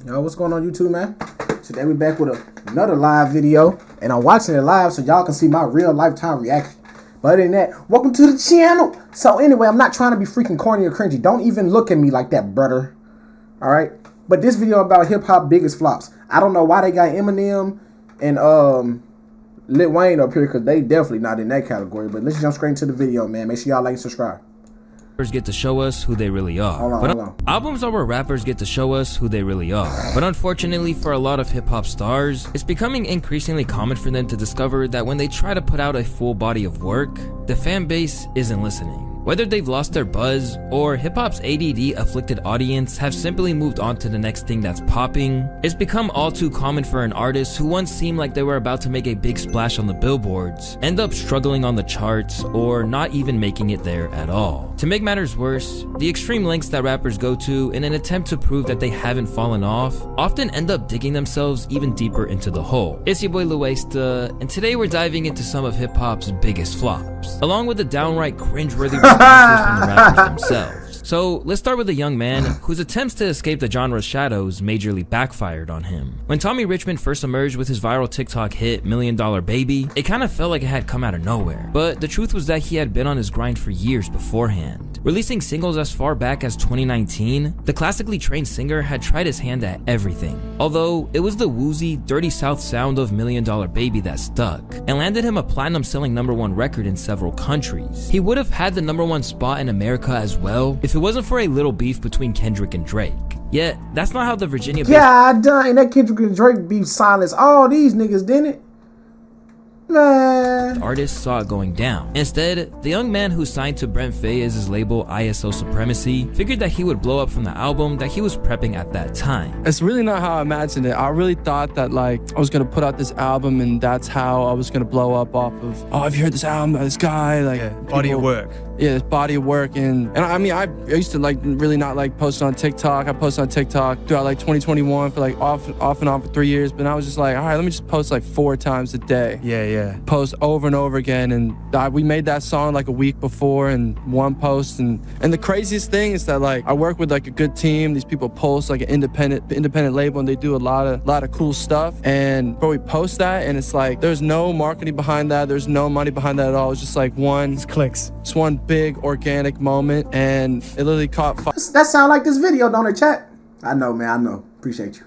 Yo, what's going on YouTube, man? Today we back with another live video, and I'm watching it live so y'all can see my real lifetime reaction. But other than that, welcome to the channel. So anyway, I'm not trying to be freaking corny or cringy. Don't even look at me like that, brother. Alright? But this video about hip-hop biggest flops. I don't know why they got Eminem and Lil Wayne up here, because they definitely not in that category. But let's jump straight into the video, man. Make sure y'all like and subscribe. Get to show us who they really are. Hold on. Albums are where rappers get to show us who they really are. But unfortunately for a lot of hip-hop stars, it's becoming increasingly common for them to discover that when they try to put out a full body of work, the fan base isn't listening. Whether they've lost their buzz, or hip-hop's ADD-afflicted audience have simply moved on to the next thing that's popping, it's become all too common for an artist who once seemed like they were about to make a big splash on the billboards, end up struggling on the charts, or not even making it there at all. To make matters worse, the extreme lengths that rappers go to in an attempt to prove that they haven't fallen off often end up digging themselves even deeper into the hole. It's your boy Luesta, and today we're diving into some of hip-hop's biggest flops, along with the downright cringeworthy responses from the rappers themselves. So let's start with a young man whose attempts to escape the genre's shadows majorly backfired on him. When Tommy Richmond first emerged with his viral TikTok hit $1 Million Baby, it kind of felt like it had come out of nowhere. But the truth was that he had been on his grind for years beforehand. Releasing singles as far back as 2019, the classically trained singer had tried his hand at everything. Although it was the woozy, dirty South sound of $1 Million Baby that stuck, and landed him a platinum-selling #1 record in several countries. He would have had the #1 spot in America as well if it wasn't for a little beef between Kendrick and Drake. Yet, that's not how the Virginia- God dang, that Kendrick and Drake beef silenced all these niggas, didn't it? Man. Artists saw it going down. Instead, the young man who signed to Brent Faiyaz's label ISO Supremacy figured that he would blow up from the album that he was prepping at that time. It's really not how I imagined it. I really thought that like I was gonna put out this album and that's how I was gonna blow up off of, oh, have you heard this album by this guy? Like, yeah, body of work. Yeah, this body of work. And I mean, I used to like really not like posting on TikTok. I posted on TikTok throughout like 2021 for like off and on for 3 years. But I was just like, all right, let me just post like 4 times a day. Yeah. Post over and over again. And we made that song like a week before in one post. And the craziest thing is that like I work with like a good team. These people post like an independent label, and they do a lot of cool stuff. And bro, we post that, and it's like there's no marketing behind that. There's no money behind that at all. It's just like it's clicks. It's one big organic moment, and it literally caught fire. That sound like this video, don't it, chat? I know, man. I know. Appreciate you.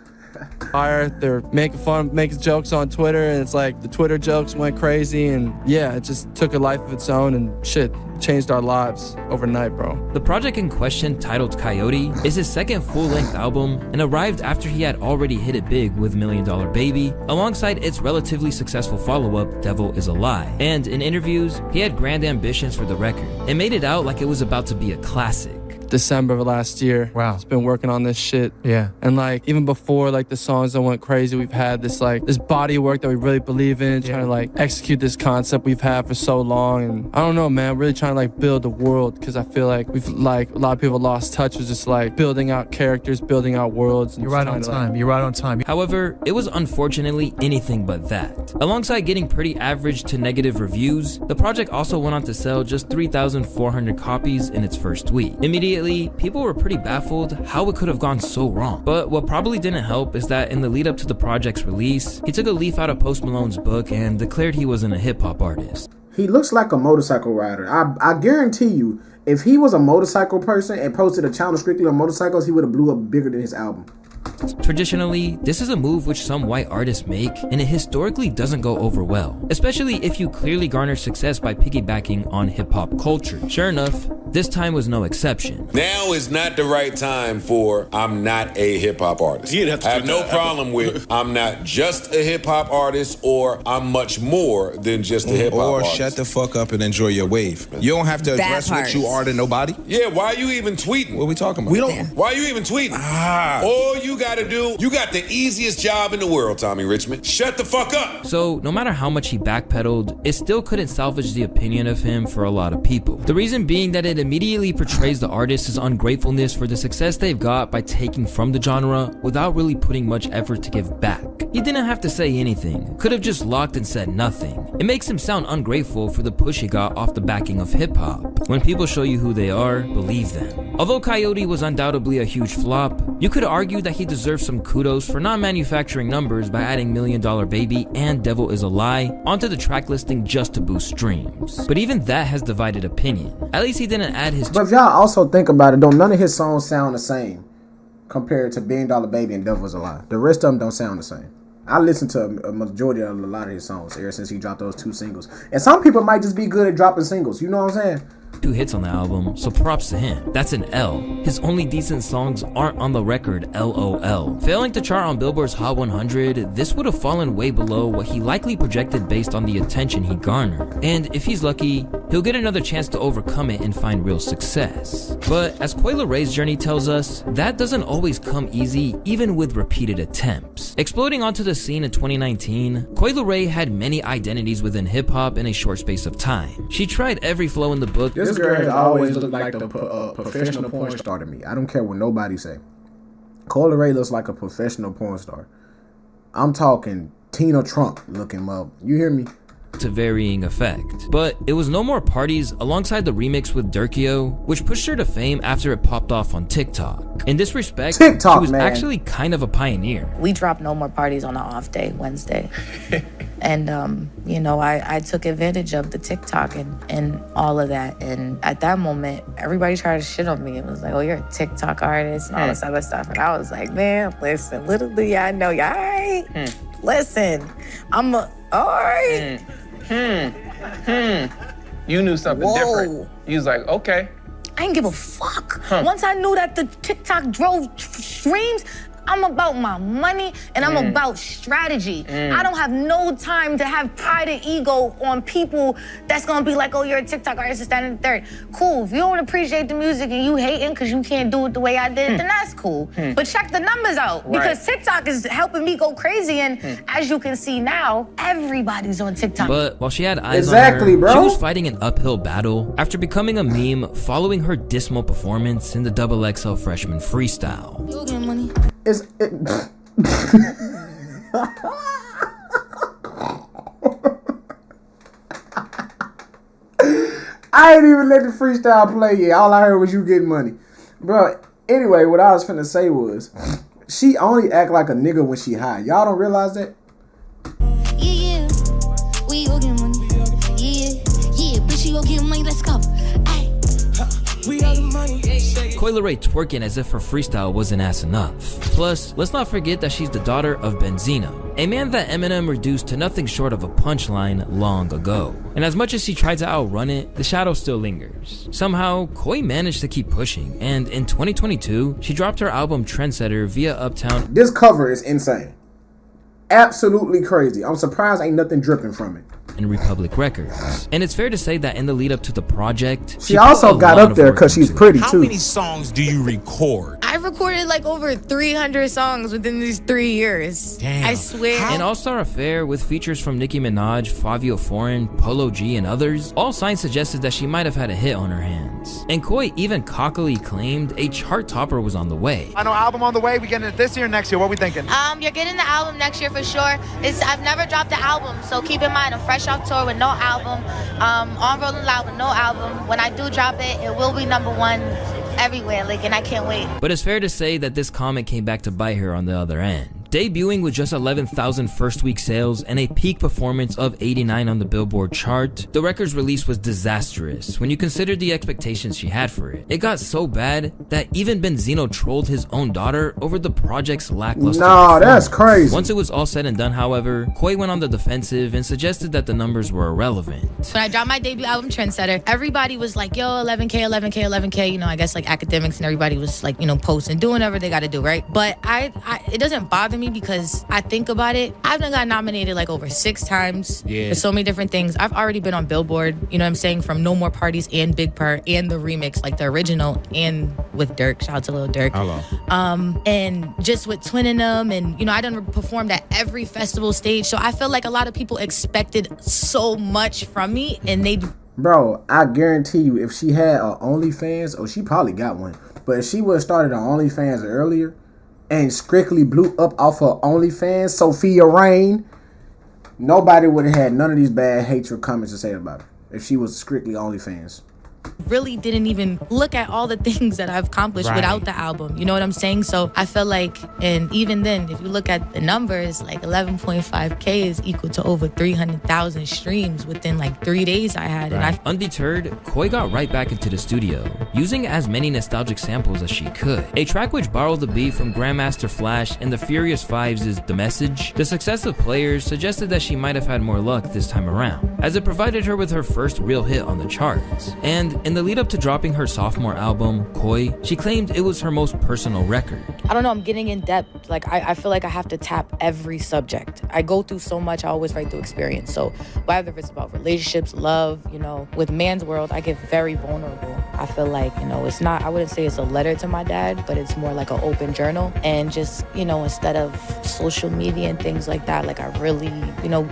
They're making jokes on Twitter, and it's like the Twitter jokes went crazy, and yeah, it just took a life of its own, and shit changed our lives overnight, bro. The project in question, titled Coyote, is his second full-length album and arrived after he had already hit it big with $1 Million Baby, alongside its relatively successful follow-up, Devil Is a Lie. And in interviews, he had grand ambitions for the record and made it out like it was about to be a classic. December of last year. Wow. It's been working on this shit. Yeah. And like even before like the songs that went crazy, we've had this body of work that we really believe in, trying to like execute this concept we've had for so long. And I don't know, man, really trying to like build a world, because I feel like we've like a lot of people lost touch with just like building out characters, building out worlds. And You're right on time. You're right on time. However, it was unfortunately anything but that. Alongside getting pretty average to negative reviews, the project also went on to sell just 3,400 copies in its first week. Immediately, people were pretty baffled how it could have gone so wrong. But what probably didn't help is that in the lead up to the project's release, he took a leaf out of Post Malone's book and declared he wasn't a hip-hop artist. He looks like a motorcycle rider. I guarantee you, if he was a motorcycle person and posted a channel strictly on motorcycles, he would have blew up bigger than his album. Traditionally, this is a move which some white artists make, and it historically doesn't go over well, especially if you clearly garner success by piggybacking on hip-hop culture. Sure enough, this time was no exception. Now is not the right time for I'm not a hip-hop artist. I have no problem with I'm not just a hip-hop artist, or I'm much more than just a hip-hop artist. Or shut the fuck up and enjoy your wave. You don't have to address what you are to nobody. Yeah, why are you even tweeting? What are we talking about? Why are you even tweeting? All you gotta do, you got the easiest job in the world, Tommy Richmond. Shut the fuck up. So no matter how much he backpedaled, it still couldn't salvage the opinion of him for a lot of people. The reason being that it immediately portrays the artist's ungratefulness for the success they've got by taking from the genre without really putting much effort to give back. He didn't have to say anything, could have just locked and said nothing. It makes him sound ungrateful for the push he got off the backing of hip-hop. When people show you who they are, believe them. Although Coyote was undoubtedly a huge flop, you could argue that he deserves some kudos for not manufacturing numbers by adding $1 Million Baby and Devil Is a Lie onto the track listing just to boost streams. But even that has divided opinion. At least he didn't add his... But if y'all also think about it, don't none of his songs sound the same compared to $1 Million Baby and Devil Is a Lie. The rest of them don't sound the same. I listened to a majority of a lot of his songs ever since he dropped those 2 singles. And some people might just be good at dropping singles. You know what I'm saying? 2 hits on the album, so props to him. That's an L. His only decent songs aren't on the record, LOL. Failing to chart on Billboard's Hot 100, this would have fallen way below what he likely projected based on the attention he garnered. And if he's lucky, he'll get another chance to overcome it and find real success. But as Coi Leray's journey tells us, that doesn't always come easy, even with repeated attempts. Exploding onto the scene in 2019, Coi Leray had many identities within hip-hop in a short space of time. She tried every flow in the book. This girl has always looked like the professional porn star to me. I don't care what nobody say. Coi Leray looks like a professional porn star. I'm talking Tina Trump looking up. You hear me? To varying effect. But it was No More Parties alongside the remix with Durkio, which pushed her to fame after it popped off on TikTok. In this respect, TikTok, she was man. actually kind of a pioneer. We dropped No More Parties on an off day, Wednesday. And, you know, I took advantage of the TikTok and all of that. And at that moment, everybody tried to shit on me. It was like, oh, you're a TikTok artist and all this other stuff. And I was like, man, listen, little do y'all know, y'all all right? Listen, I'm a, all right. You knew something different. You was like, okay. I didn't give a fuck. Once I knew that the TikTok drove streams, I'm about my money and I'm about strategy. I don't have no time to have pride and ego on people that's gonna be like, oh, you're a TikTok artist and standing third. Cool, if you don't appreciate the music and you hating because you can't do it the way I did, then that's cool. But check the numbers out because TikTok is helping me go crazy, and as you can see now, everybody's on TikTok. But while she had eyes Exactly, on her, bro. she was fighting an uphill battle after becoming a meme following her dismal performance in the XXL Freshman Freestyle. You get money. I ain't even let the freestyle play yet. All I heard was you getting money. Bro, anyway, what I was finna say was, she only act like a nigga when she high. Y'all don't realize that? Yeah, we go get money. Yeah, bitch, you go get money, let's go. We got the money. Coi Leray twerking as if her freestyle wasn't ass enough. Plus, let's not forget that she's the daughter of Benzino, a man that Eminem reduced to nothing short of a punchline long ago. And as much as she tried to outrun it, the shadow still lingers. Somehow, Coi managed to keep pushing, and in 2022, she dropped her album Trendsetter via Uptown. This cover is insane. Absolutely crazy. I'm surprised ain't nothing dripping from it. And Republic Records. And it's fair to say that in the lead up to the project, She also put a got lot up of there work because she's into it. pretty How too. many songs do you record? I recorded like over 300 songs within these 3 years. Damn. I swear. An all-star affair with features from Nicki Minaj, Fabio Foreign, Polo G, and others, all signs suggested that she might have had a hit on her hands. And Coi even cockily claimed a chart topper was on the way. I know album on the way. We getting it this year, next year. What we thinking? You're getting the album next year for sure. I've never dropped the album, so keep in mind I'm fresh off tour with no album. On Rolling Loud with no album. When I do drop it, it will be #1 everywhere, like, and I can't wait. But it's fair to say that this comment came back to bite her on the other end. Debuting with just 11,000 first-week sales and a peak performance of 89 on the Billboard chart, the record's release was disastrous when you consider the expectations she had for it. It got so bad that even Benzino trolled his own daughter over the project's lackluster Nah, that's performance. crazy. Once it was all said and done, however, Coi went on the defensive and suggested that the numbers were irrelevant. When I dropped my debut album, Trendsetter, everybody was like, yo, 11K, 11K, 11K. You know, I guess like academics and everybody was like, you know, posting, doing whatever they got to do, right? But it doesn't bother me because I think about it. I've done got nominated like over 6 times for so many different things. I've already been on Billboard, you know what I'm saying, from No More Parties and Big Purr and the remix, like the original, and with Dirk. Shout out to Lil Durk. Hello. And just with twinning them, and you know, I done performed at every festival stage, so I feel like a lot of people expected so much from me, and they. Bro, I guarantee you, if she had a OnlyFans, or she probably got one, but if she would have started on OnlyFans earlier, and strictly blew up off her OnlyFans, Sophia Rain, nobody would have had none of these bad hatred comments to say about her if she was strictly OnlyFans. Really didn't even look at all the things that I've accomplished without the album. You know what I'm saying? So I feel like, and even then, if you look at the numbers, like 11.5K is equal to over 300,000 streams within like 3 days I had. And Undeterred, Koi got right back into the studio, using as many nostalgic samples as she could. A track which borrowed the beat from Grandmaster Flash and the Furious Fives' The Message. The success of Players suggested that she might have had more luck this time around, as it provided her with her first real hit on the charts. And in the lead up to dropping her sophomore album, Koi, she claimed it was her most personal record. I don't know, I'm getting in depth. Like, I feel like I have to tap every subject. I go through so much, I always write through experience. So whether it's about relationships, love, you know, with Man's World, I get very vulnerable. I feel like, you know, it's not, I wouldn't say it's a letter to my dad, but it's more like an open journal. And just, you know, instead of social media and things like that, like I really, you know,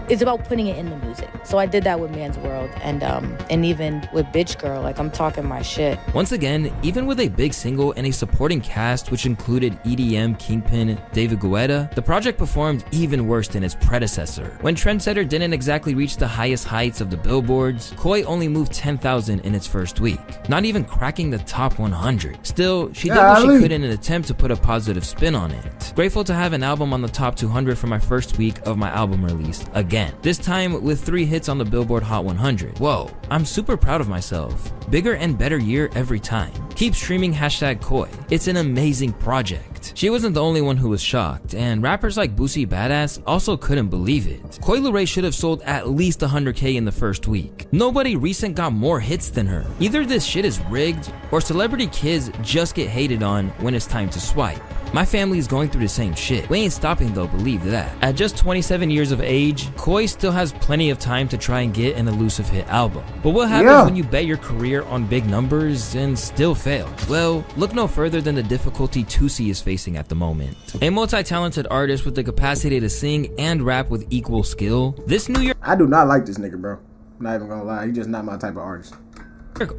it's about putting it in the music. So I did that with Man's World, and even with Bitch Girl, like I'm talking my shit. Once again, even with a big single and a supporting cast which included EDM Kingpin David Guetta, the project performed even worse than its predecessor. When Trendsetter didn't exactly reach the highest heights of the billboards, Koi only moved 10,000 in its first week, not even cracking the top 100. Still, she did what she could in an attempt to put a positive spin on it. Grateful to have an album on the top 200 for my first week of my album release again. This time with 3 hits on the Billboard Hot 100. Whoa, I'm super proud of myself. Bigger and better year every time. Keep streaming #Koi. It's an amazing project. She wasn't the only one who was shocked, and rappers like Boosie Badass also couldn't believe it. Coi Leray should have sold at least 100K in the first week. Nobody recent got more hits than her. Either this shit is rigged, or celebrity kids just get hated on when it's time to swipe. My family is going through the same shit. We ain't stopping though, believe that. At just 27 years of age, Koi still has plenty of time to try and get an elusive hit album. But what happens when you bet your career on big numbers and still fail? Well, look no further than the difficulty Toosii is facing at the moment. A multi-talented artist with the capacity to sing and rap with equal skill, this New York I do not like this nigga, bro. I'm not even gonna lie, he's just not my type of artist.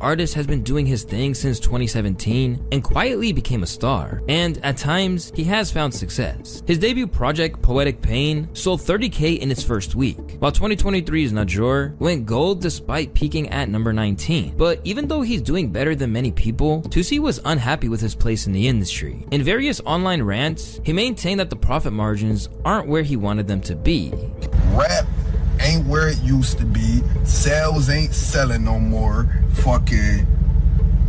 artist has been doing his thing since 2017 and quietly became a star, and at times he has found success. His debut project Poetic Pain sold 30K in its first week, while 2023's Najor went gold despite peaking at number 19. But even though he's doing better than many people, Toosii was unhappy with his place in the industry. In various online rants, he maintained that the profit margins aren't where he wanted them to be. Rap ain't where it used to be. Sales ain't selling no more. Fucking,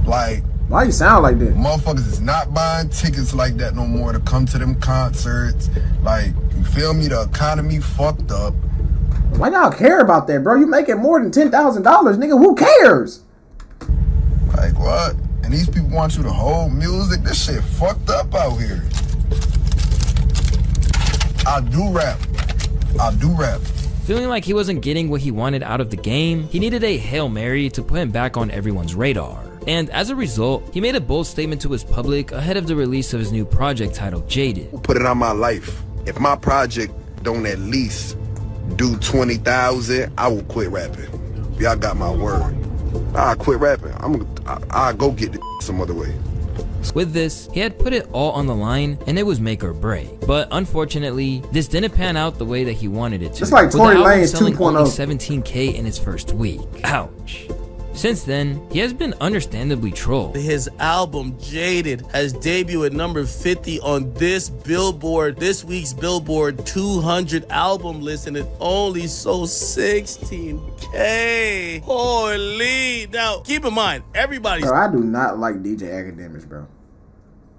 like, why you sound like that? Motherfuckers is not buying tickets like that no more to come to them concerts. Like, you feel me? The economy fucked up. Why y'all care about that, bro? You making more than $10,000, nigga. Who cares? Like, what? And these people want you to hold music? This shit fucked up out here. I do rap. Feeling like he wasn't getting what he wanted out of the game, he needed a Hail Mary to put him back on everyone's radar. And as a result, he made a bold statement to his public ahead of the release of his new project titled Jaded. Put it on my life. If my project don't at least do 20,000, I will quit rapping. Y'all got my word. I'll quit rapping. I'll go get the some other way. With this, he had put it all on the line, and it was make or break. But unfortunately, this didn't pan out the way that he wanted it to. It's like Tory Lanez 2.0. Selling only 17K in its first week. Ouch. Since then, he has been understandably trolled. His album, Jaded, has debuted at number 50 on this week's Billboard 200 album list, and it only sold 16K. Holy. Now, keep in mind, everybody's... Bro, I do not like DJ Academics, bro.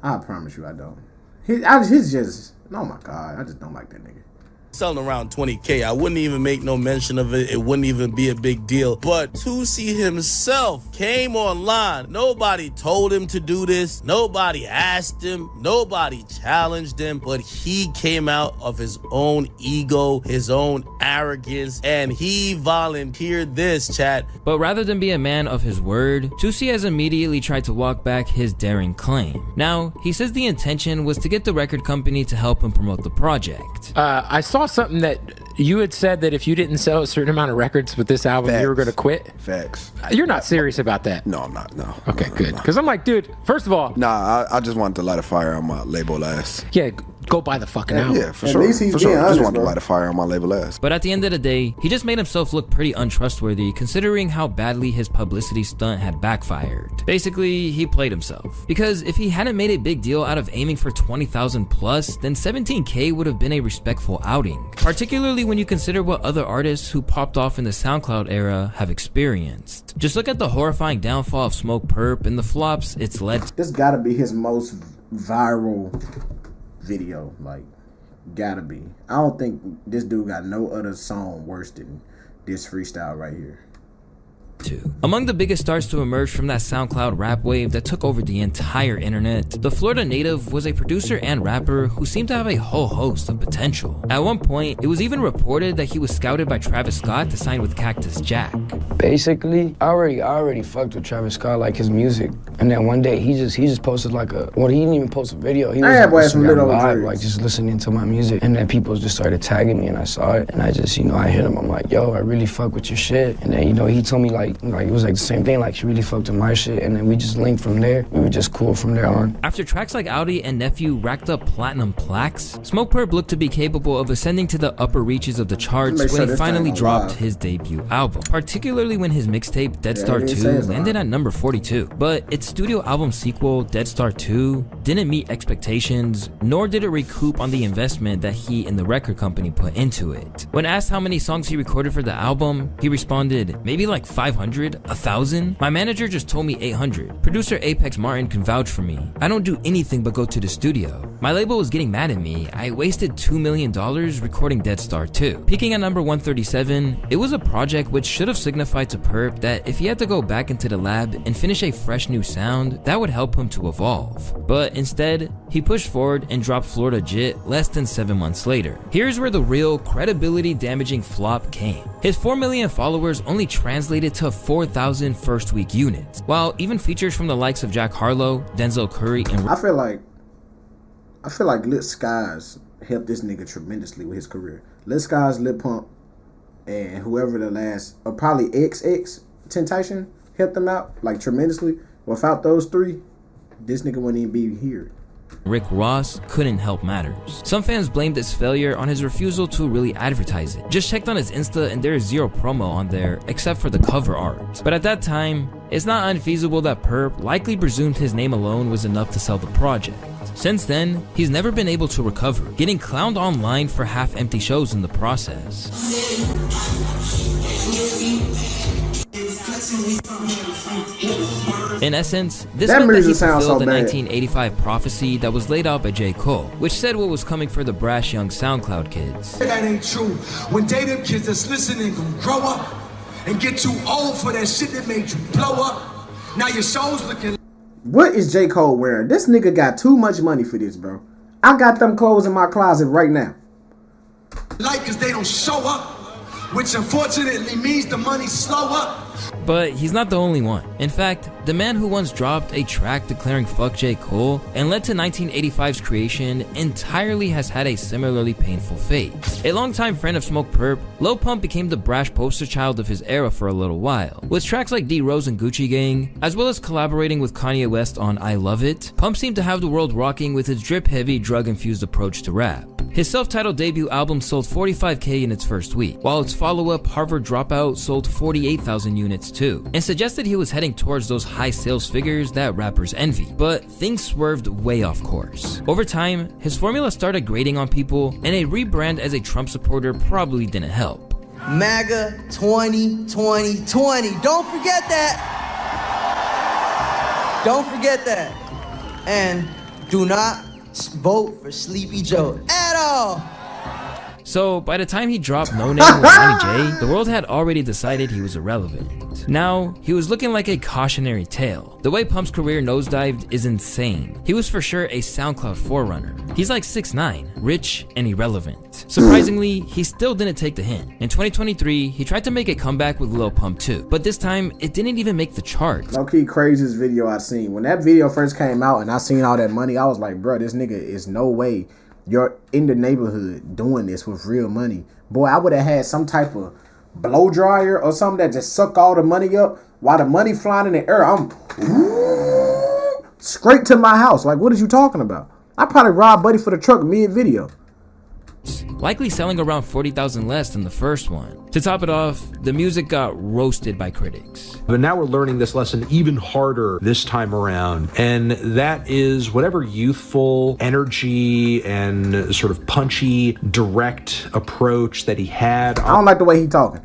I promise you I don't. He's just... Oh my God, I just don't like that nigga. Selling around 20K. I wouldn't even make no mention of it. It wouldn't even be a big deal. But Toosii himself came online. Nobody told him to do this. Nobody asked him. Nobody challenged him. But he came out of his own ego, his own arrogance, and he volunteered this, chat. But rather than be a man of his word, Toosii has immediately tried to walk back his daring claim. Now, he says the intention was to get the record company to help him promote the project. I saw something that You had said that if you didn't sell a certain amount of records with this album, you were going to quit. Facts. You're not serious about that. No, I'm not. No. Okay, good. Because I'm like, dude, first of all. Nah, I just wanted to light a fire on my label ass. Yeah, go buy the fucking album. Yeah, for sure. For sure. I just wanted to light a fire on my label ass. But at the end of the day, he just made himself look pretty untrustworthy considering how badly his publicity stunt had backfired. Basically, he played himself. Because if he hadn't made a big deal out of aiming for 20,000 plus, then 17K would have been a respectful outing. Particularly when you consider what other artists who popped off in the SoundCloud era have experienced. Just look at the horrifying downfall of Smokepurpp and the flops it's led to. This gotta be his most viral video, like, gotta be. I don't think this dude got no other song worse than this freestyle right here. Among the biggest stars to emerge from that SoundCloud rap wave that took over the entire internet, the Florida native was a producer and rapper who seemed to have a whole host of potential. At one point, it was even reported that he was scouted by Travis Scott to sign with Cactus Jack. Basically, I already fucked with Travis Scott, like his music, and then one day he just posted like he didn't even post a video. He was on Instagram live, like just listening to my music, and then people just started tagging me, and I saw it, and I just, I hit him. I'm like, yo, I really fuck with your shit, and then he told me like it was like the same thing, like he really fucked with my shit, and then we just linked from there. We were just cool from there on. After tracks like Audi and Nephew racked up platinum plaques, Smokepurpp looked to be capable of ascending to the upper reaches of the charts when he finally dropped his debut album, particularly when his mixtape Dead Star 2 landed at number 42. But its studio album sequel, Dead Star 2, didn't meet expectations, nor did it recoup on the investment that he and the record company put into it. When asked how many songs he recorded for the album, he responded, maybe like 500, 1,000? My manager just told me 800. Producer Apex Martin can vouch for me. I don't do anything but go to the studio. My label was getting mad at me. I wasted $2 million recording Dead Star 2. Peaking at number 137, it was a project which should have signified to Purpp that if he had to go back into the lab and finish a fresh new sound, that would help him to evolve. But instead, he pushed forward and dropped Florida Jit less than 7 months later. Here's where the real credibility damaging flop came. His 4 million followers only translated to 4,000 first week units, while even features from the likes of Jack Harlow, Denzel Curry, and I feel like Lil Skies helped this nigga tremendously with his career. Lil Skies, Lil Pump, and whoever the last, or probably XX Temptation helped them out like tremendously. Without those three, this nigga wouldn't even be here. Rick Ross couldn't help matters. Some fans blamed this failure on his refusal to really advertise it. Just checked on his Insta and there is zero promo on there except for the cover art. But at that time, it's not unfeasible that Purpp likely presumed his name alone was enough to sell the project. Since then, he's never been able to recover, getting clowned online for half-empty shows in the process. In essence, this meant that he fulfilled the 1985 prophecy that was laid out by J. Cole, which said what was coming for the brash young SoundCloud kids. That ain't true. One day them kids that's listening gonna grow up and get too old for that shit that made you blow up. Now your show's looking. What is J. Cole wearing? This nigga got too much money for this, bro. I got them clothes in my closet right now. Like, cause they don't show up, which unfortunately means the money's slow up. But he's not the only one. In fact, the man who once dropped a track declaring fuck J. Cole and led to 1985's creation entirely has had a similarly painful fate. A longtime friend of Smokepurpp, Lil Pump became the brash poster child of his era for a little while. With tracks like D-Rose and Gucci Gang, as well as collaborating with Kanye West on I Love It, Pump seemed to have the world rocking with his drip-heavy, drug-infused approach to rap. His self-titled debut album sold 45K in its first week, while its follow-up, Harvard Dropout, sold 48,000 units too, and suggested he was heading towards those high sales figures that rappers envy. But things swerved way off course. Over time, his formula started grating on people, and a rebrand as a Trump supporter probably didn't help. MAGA 2020. Don't forget that. Don't forget that. And do not vote for Sleepy Joe at all. So by the time he dropped No Name with Ronnie J, the world had already decided he was irrelevant. Now, he was looking like a cautionary tale. The way Pump's career nosedived is insane. He was for sure a SoundCloud forerunner. He's like 6'9", rich and irrelevant. Surprisingly, he still didn't take the hint. In 2023, he tried to make a comeback with Lil Pump too, but this time, it didn't even make the charts. Low-key craziest video I've seen. When that video first came out and I seen all that money, I was like, bro, this nigga is no way you're in the neighborhood doing this with real money, boy, I would have had some type of blow dryer or something that just suck all the money up while the money flying in the air. I'm straight to my house. Like, what are you talking about? I probably robbed Buddy for the truck mid-video. Likely selling around 40,000 less than the first one. To top it off, the music got roasted by critics. But now we're learning this lesson even harder this time around, and that is whatever youthful energy and sort of punchy, direct approach that he had. I don't like the way he talking.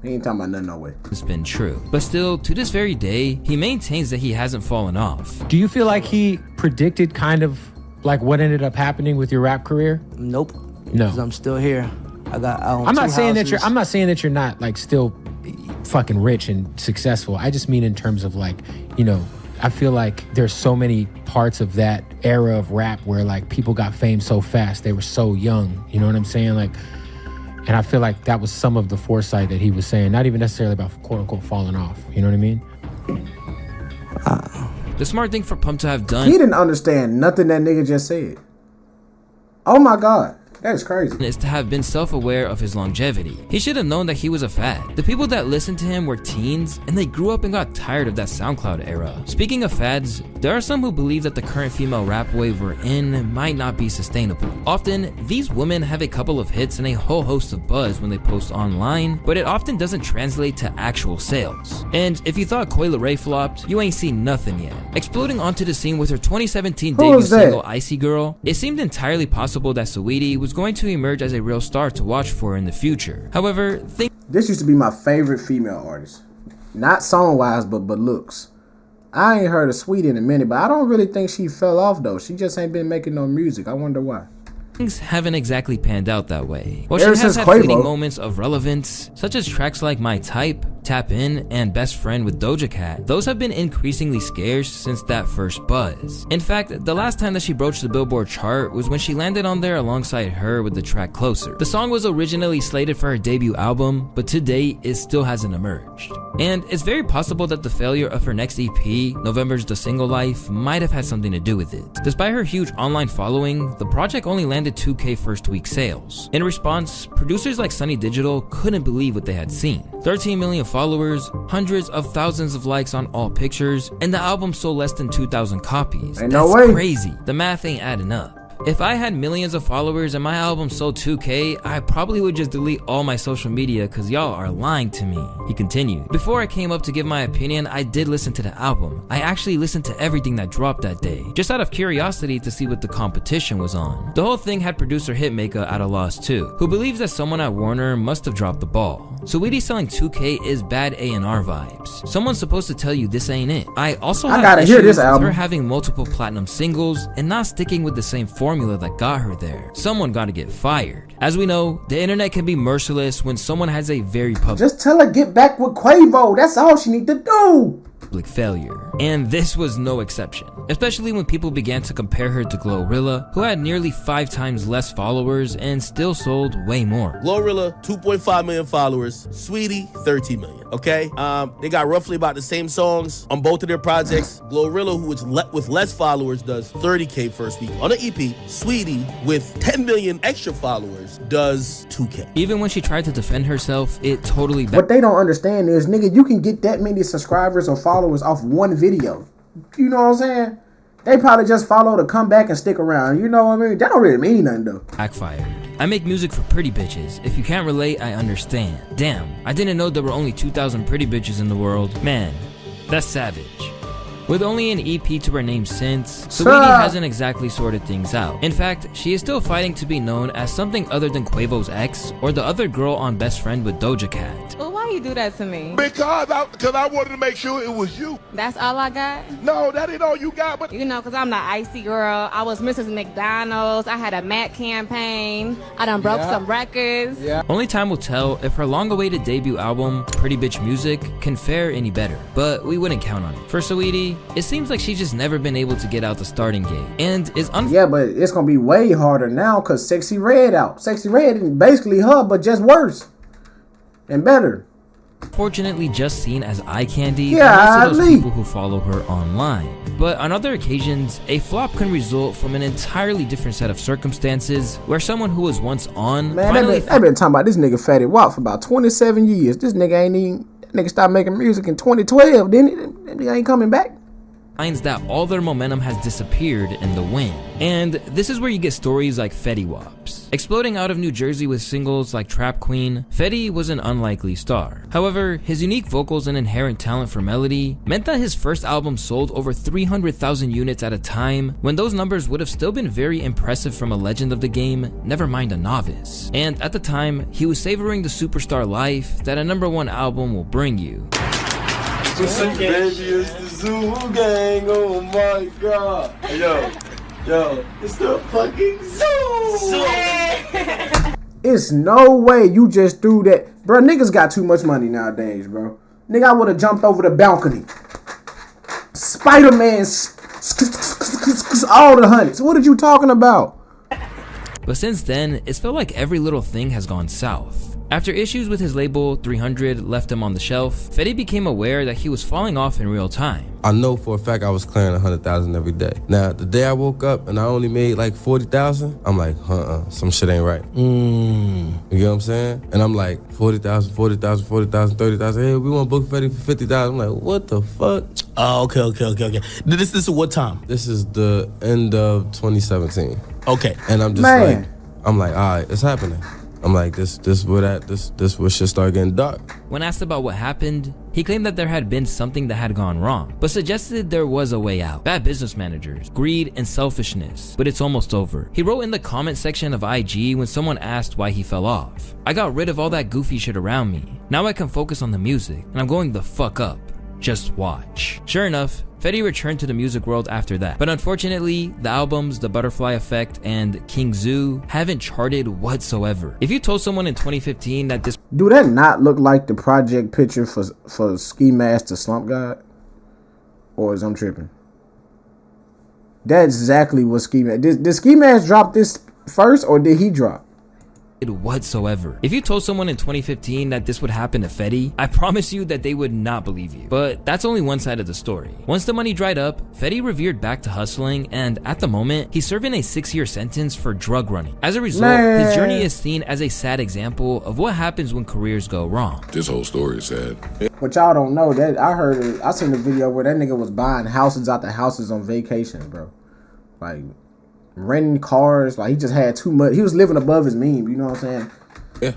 He ain't talking about nothing no way. It's been true. But still, to this very day, he maintains that he hasn't fallen off. Do you feel like he predicted kind of like what ended up happening with your rap career? Nope. No. Because I'm still here. I own I'm not two saying houses. I'm not saying that you're not like still fucking rich and successful. I just mean in terms of like, you know, I feel like there's so many parts of that era of rap where like people got fame so fast. They were so young. You know what I'm saying? Like, and I feel like that was some of the foresight that he was saying, not even necessarily about quote unquote falling off. You know what I mean? The smart thing for Pump to have done... He didn't understand nothing that nigga just said. Oh my God. That is crazy. ...is to have been self-aware of his longevity. He should have known that he was a fad. The people that listened to him were teens, and they grew up and got tired of that SoundCloud era. Speaking of fads, there are some who believe that the current female rap wave we're in might not be sustainable. Often, these women have a couple of hits and a whole host of buzz when they post online, but it often doesn't translate to actual sales. And if you thought Coi Leray flopped, you ain't seen nothing yet. Exploding onto the scene with her 2017 debut single Icy Girl, it seemed entirely possible that Saweetie was going to emerge as a real star to watch for in the future. However, this used to be my favorite female artist. Not song-wise, but looks. I ain't heard of Sweetie in a minute, but I don't really think she fell off though. She just ain't been making no music. I wonder why. Things haven't exactly panned out that way. While Ever she has since had Quavo. fleeting moments of relevance, such as tracks like My Type, Tap In, and Best Friend with Doja Cat, those have been increasingly scarce since that first buzz. In fact, the last time that she broached the Billboard chart was when she landed on there alongside her with the track Closer. The song was originally slated for her debut album, but to date, it still hasn't emerged. And it's very possible that the failure of her next EP, November's The Single Life, might have had something to do with it. Despite her huge online following, the project only landed 2K first week sales. In response, producers like Sunny Digital couldn't believe what they had seen. 13 million followers, hundreds of thousands of likes on all pictures, and the album sold less than 2,000 copies. Ain't That's no way. crazy. The math ain't adding up. If I had millions of followers and my album sold 2K, I probably would just delete all my social media because y'all are lying to me. He continued. Before I came up to give my opinion, I did listen to the album. I actually listened to everything that dropped that day, just out of curiosity to see what the competition was on. The whole thing had producer Hitmaker at a loss too, who believes that someone at Warner must have dropped the ball. Saweetie selling 2K is bad A&R vibes. Someone's supposed to tell you this ain't it. I also have gotta hear issues this with album. her having multiple platinum singles and not sticking with the same formula that got her there. Someone gotta get fired. As we know, the internet can be merciless when someone has a very Just tell her get back with Quavo. That's all she need to do. public failure. And this was no exception, especially when people began to compare her to Glorilla, who had nearly 5 times less followers and still sold way more. Glorilla, 2.5 million followers. Sweetie, 13 million. Okay? They got roughly about the same songs on both of their projects. Glorilla, who is with less followers, does 30K first week on an EP. Sweetie, with 10 million extra followers, does 2K. Even when she tried to defend herself, it totally What they don't understand is, nigga, you can get that many subscribers or followers off one video. You know what I'm saying? They probably just follow to come back and stick around. You know what I mean? That don't really mean nothing though. backfired. I make music for pretty bitches. If you can't relate, I understand. Damn, I didn't know there were only 2,000 pretty bitches in the world. Man, that's savage. With only an EP to her name since, Saweetie hasn't exactly sorted things out. In fact, she is still fighting to be known as something other than Quavo's ex or the other girl on Best Friend with Doja Cat. Well, why you do that to me? Because I wanted to make sure it was you. That's all I got? No, that ain't all you got, but... You know, because I'm the icy girl. I was Mrs. McDonald's. I had a Mac campaign. I done broke some records. Only time will tell if her long-awaited debut album, Pretty Bitch Music, can fare any better, but we wouldn't count on it. For Saweetie, it seems like she's just never been able to get out the starting gate, and is Yeah, but it's gonna be way harder now because Sexy Red out. Sexy Red is basically her, but just worse and better. Fortunately just seen as eye candy by Yeah, most of those people who follow her online. But on other occasions, a flop can result from an entirely different set of circumstances where someone who was once on Man, finally they been talking about this nigga Fetty Wap for about 27 years. This nigga ain't even, that nigga stopped making music in 2012, didn't he? That nigga ain't coming back. finds that all their momentum has disappeared in the wind. And this is where you get stories like Fetty Wap's. Exploding out of New Jersey with singles like Trap Queen, Fetty was an unlikely star. However, his unique vocals and inherent talent for melody meant that his first album sold over 300,000 units at a time, when those numbers would have still been very impressive from a legend of the game, never mind a novice. And at the time, he was savoring the superstar life that a #1 album will bring you. Baby, it's the Zoo Gang, oh my god. Yo, it's the fucking Zoo! It's no way you just threw that. Bro, niggas got too much money nowadays, bro. Nigga, I would have jumped over the balcony. Spider-Man, all the hundreds. What are you talking about? But since then, it's felt like every little thing has gone south. After issues with his label 300 left him on the shelf, Fetty became aware that he was falling off in real time. I know for a fact I was clearing 100,000 every day. Now, the day I woke up and I only made like 40,000, I'm like, some shit ain't right. You get what I'm saying? And I'm like, 40,000, 40,000, 40,000, 30,000. Hey, we want to book Fetty for 50,000. I'm like, what the fuck? Oh, okay. This is what time? This is the end of 2017. Okay. And I'm just like, all right, it's happening. I'm like, this where shit start getting dark. When asked about what happened, he claimed that there had been something that had gone wrong, but suggested there was a way out. Bad business managers, greed, and selfishness, but it's almost over. He wrote in the comment section of IG when someone asked why he fell off. I got rid of all that goofy shit around me. Now I can focus on the music, and I'm going the fuck up. Just watch. Sure enough, Fetty returned to the music world after that, but unfortunately, the albums The Butterfly Effect and King Zoo haven't charted whatsoever. If you told someone in 2015 that this— Do that not look like the project picture for Ski Mask the Slump God? Or is I'm tripping? That's exactly what Ski Mask... Did Ski Mask drop this first, or did he drop? Whatsoever. If you told someone in 2015 that this would happen to Fetty, I promise you that they would not believe you. But that's only one side of the story. Once the money dried up, Fetty revered back to hustling, and at the moment, he's serving a 6-year sentence for drug running. As a result, his journey is seen as a sad example of what happens when careers go wrong. This whole story is sad. What y'all don't know, that I seen a video where that nigga was buying houses out the houses on vacation, bro. Like, renting cars, like he just had too much. He was living above his means, you know what I'm saying? Yeah.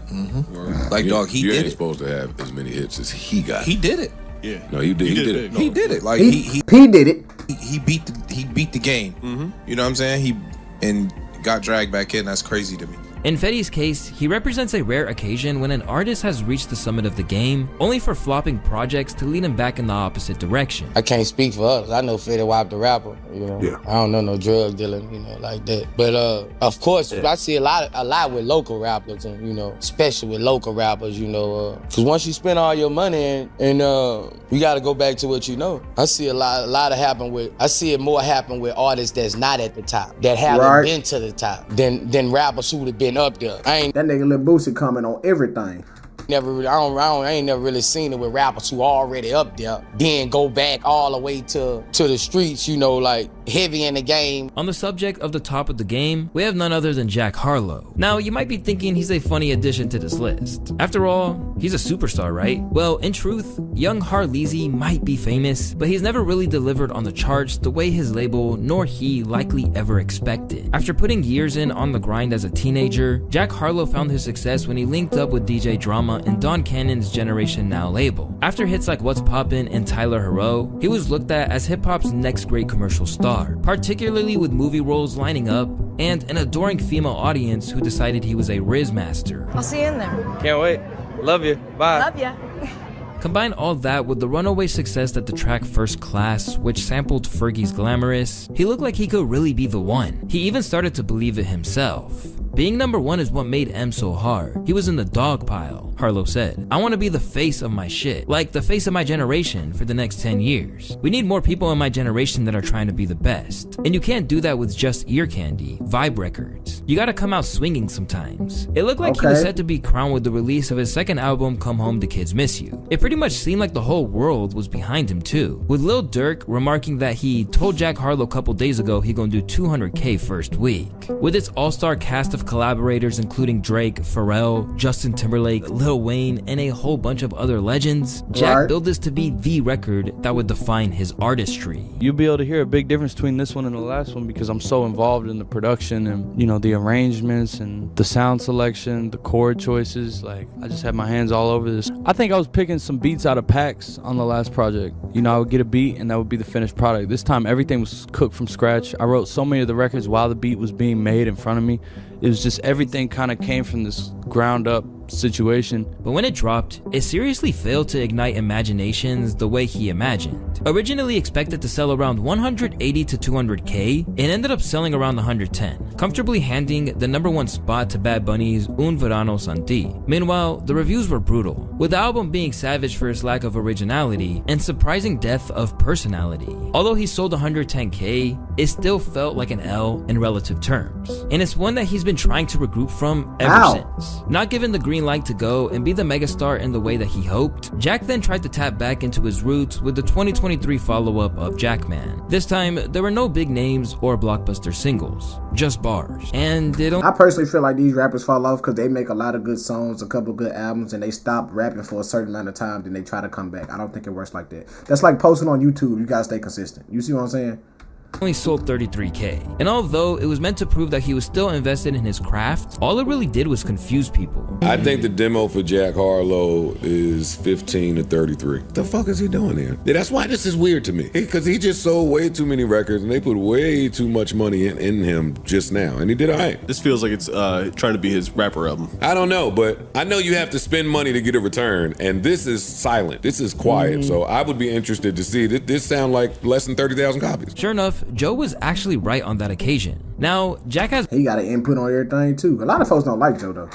Like, dog, he you did ain't it. supposed to have as many hits as he got. He did it. Yeah. No, he did it. He did it. Like he did it. He beat the game. You know what I'm saying? He got dragged back in. That's crazy to me. In Fetty's case, he represents a rare occasion when an artist has reached the summit of the game, only for flopping projects to lead him back in the opposite direction. I can't speak for others. I know Fetty Wap the rapper, you know. Yeah. I don't know no drug dealing, you know, like that. But of course, I see a lot with local rappers, and you know, especially with local rappers, you know, because once you spend all your money and you got to go back to what you know. I see a lot of happen with. I see it more happen with artists that's not at the top, that haven't been to the top, than rappers who have been up there. That nigga Lil Boosie comment on everything. I ain't never really seen it with rappers who already up there, then go back all the way to the streets, you know, like heavy in the game. On the subject of the top of the game, we have none other than Jack Harlow. Now, you might be thinking he's a funny addition to this list. After all, he's a superstar, right? Well, in truth, young Harleezy might be famous, but he's never really delivered on the charts the way his label nor he likely ever expected. After putting years in on the grind as a teenager, Jack Harlow found his success when he linked up with DJ Drama and Don Cannon's Generation Now label. After hits like What's Poppin' and Tyler Hero, he was looked at as hip-hop's next great commercial star, particularly with movie roles lining up and an adoring female audience who decided he was a Riz master. I'll see you in there. Can't wait. Love you. Bye. Love ya. Combine all that with the runaway success that the track First Class, which sampled Fergie's Glamorous, he looked like he could really be the one. He even started to believe it himself. Being #1 is what made M so hard. He was in the dog pile. Harlow said. I want to be the face of my shit, like the face of my generation for the next 10 years. We need more people in my generation that are trying to be the best. And you can't do that with just ear candy, vibe records. You gotta come out swinging sometimes. It looked like he was set to be crowned with the release of his second album, Come Home, The Kids Miss You. It pretty much seemed like the whole world was behind him too, with Lil Durk remarking that he told Jack Harlow a couple days ago he gonna do 200K first week. With its all-star cast of collaborators including Drake, Pharrell, Justin Timberlake, Lil Wayne, and a whole bunch of other legends, Jack billed this to be the record that would define his artistry. You'll be able to hear a big difference between this one and the last one because I'm so involved in the production and, you know, the arrangements and the sound selection, the chord choices. Like, I just had my hands all over this. I think I was picking some beats out of packs on the last project. You know, I would get a beat and that would be the finished product. This time, everything was cooked from scratch. I wrote so many of the records while the beat was being made in front of me. It was just everything kind of came from this ground up situation. But when it dropped, it seriously failed to ignite imaginations the way he imagined. Originally expected to sell around 180 to 200K, it ended up selling around 110, comfortably handing the #1 spot to Bad Bunny's Un Verano Sin Ti. Meanwhile, the reviews were brutal, with the album being savage for its lack of originality and surprising depth of personality. Although he sold 110K, it still felt like an L in relative terms, and it's one that he's been trying to regroup from ever since. Not given the green light to go and be the megastar in the way that he hoped, Jack then tried to tap back into his roots with the 2023 follow-up of Jackman. This time, there were no big names or blockbuster singles, just bars. And I personally feel like these rappers fall off because they make a lot of good songs, a couple good albums, and they stop rapping for a certain amount of time, then they try to come back. I don't think it works like that. That's like posting on YouTube. You gotta stay consistent. You see what I'm saying? Only sold 33K. And although it was meant to prove that he was still invested in his craft, all it really did was confuse people. I think the demo for Jack Harlow is 15 to 33. The fuck is he doing here? Yeah, that's why this is weird to me. Because he just sold way too many records and they put way too much money in him just now. And he did all right. This feels like it's trying to be his rapper album. I don't know, but I know you have to spend money to get a return. And this is silent. This is quiet. So I would be interested to see. This sound like less than 30,000 copies. Sure enough, Joe was actually right on that occasion. Now, Jack has he got an input on everything too. A lot of folks don't like Joe though.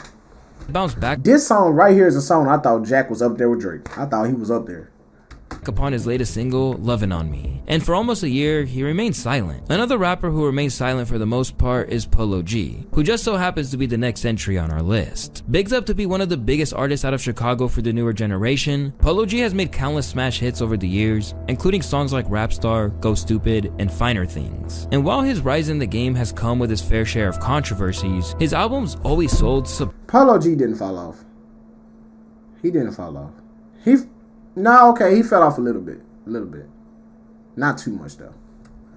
Bounced back. This song right here is a song I thought Jack was up there with Drake. I thought he was up there. Upon his latest single, Lovin' On Me. And for almost a year, he remained silent. Another rapper who remains silent for the most part is Polo G, who just so happens to be the next entry on our list. Bigs up to be one of the biggest artists out of Chicago for the newer generation, Polo G has made countless smash hits over the years, including songs like Rap Star, Go Stupid, and Finer Things. And while his rise in the game has come with his fair share of controversies, his albums always sold Polo G didn't fall off. He didn't fall off. He fell off a little bit. Not too much though.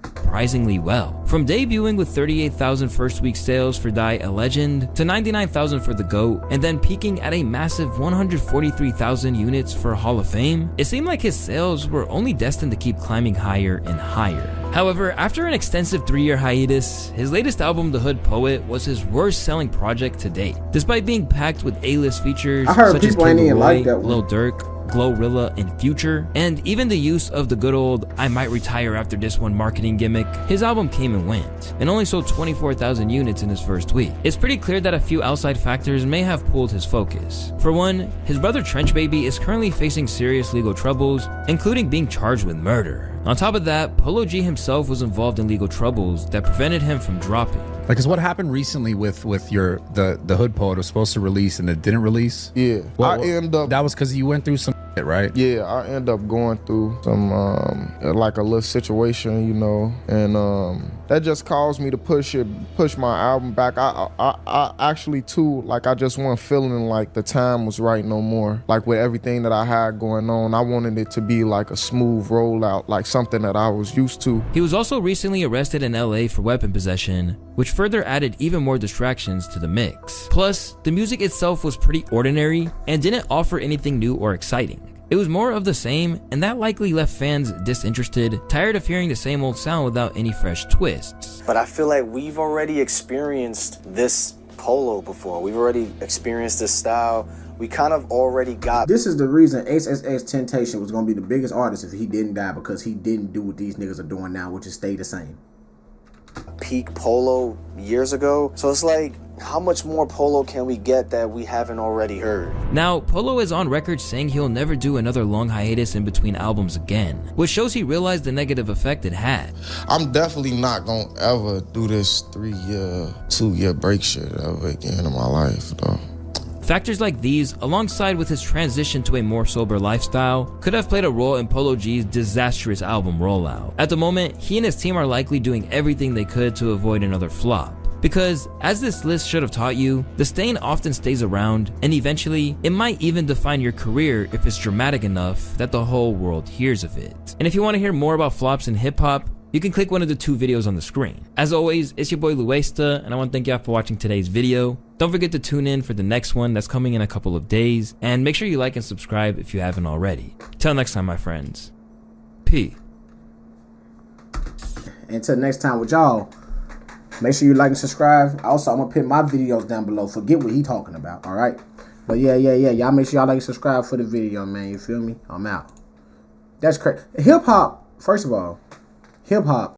Surprisingly well. From debuting with 38,000 first week sales for Die a Legend to 99,000 for The GOAT, and then peaking at a massive 143,000 units for Hall of Fame, it seemed like his sales were only destined to keep climbing higher and higher. However, after an extensive 3-year hiatus, his latest album, The Hood Poet, was his worst selling project to date. Despite being packed with A-list features such as Kid Laroi, Lil Durk, Glorilla, and Future, and even the use of the good old I might retire after this one marketing gimmick, his album came and went, and only sold 24,000 units in his first week. It's pretty clear that a few outside factors may have pulled his focus. For one, his brother Trench Baby is currently facing serious legal troubles, including being charged with murder. On top of that, Polo G himself was involved in legal troubles that prevented him from dropping. Like, cause what happened recently with the Hood Poet was supposed to release and it didn't release? Yeah. That was cause you went through some shit, right? Yeah, I end up going through some like a little situation, you know, and that just caused me to push my album back. I actually too, like, I just wasn't feeling like the time was right no more. Like, with everything that I had going on, I wanted it to be like a smooth rollout, like something that I was used to. He was also recently arrested in LA for weapon possession, which further added even more distractions to the mix. Plus, the music itself was pretty ordinary and didn't offer anything new or exciting. It was more of the same, and that likely left fans disinterested, tired of hearing the same old sound without any fresh twists. But I feel like we've already experienced this Polo before. We've already experienced this style. We kind of already got... This is the reason XXXTentacion was going to be the biggest artist if he didn't die, because he didn't do what these niggas are doing now, which is stay the same. Peak Polo years ago. So it's like, how much more Polo can we get that we haven't already heard? Now, Polo is on record saying he'll never do another long hiatus in between albums again, which shows he realized the negative effect it had. I'm definitely not gonna ever do this 3-year, 2-year break shit ever again in my life, though. Factors like these, alongside with his transition to a more sober lifestyle, could have played a role in Polo G's disastrous album rollout. At the moment, he and his team are likely doing everything they could to avoid another flop. Because, as this list should have taught you, the stain often stays around, and eventually, it might even define your career if it's dramatic enough that the whole world hears of it. And if you want to hear more about flops in hip-hop, you can click one of the 2 videos on the screen. As always, it's your boy Luesta, and I want to thank y'all for watching today's video. Don't forget to tune in for the next one that's coming in a couple of days, and make sure you like and subscribe if you haven't already. Till next time, my friends. Peace. Until next time with y'all, make sure you like and subscribe. Also, I'm gonna put my videos down below. Forget what he talking about, alright? But yeah. Y'all make sure y'all like and subscribe for the video, man. You feel me? I'm out. That's crazy. Hip-hop, first of all, hip-hop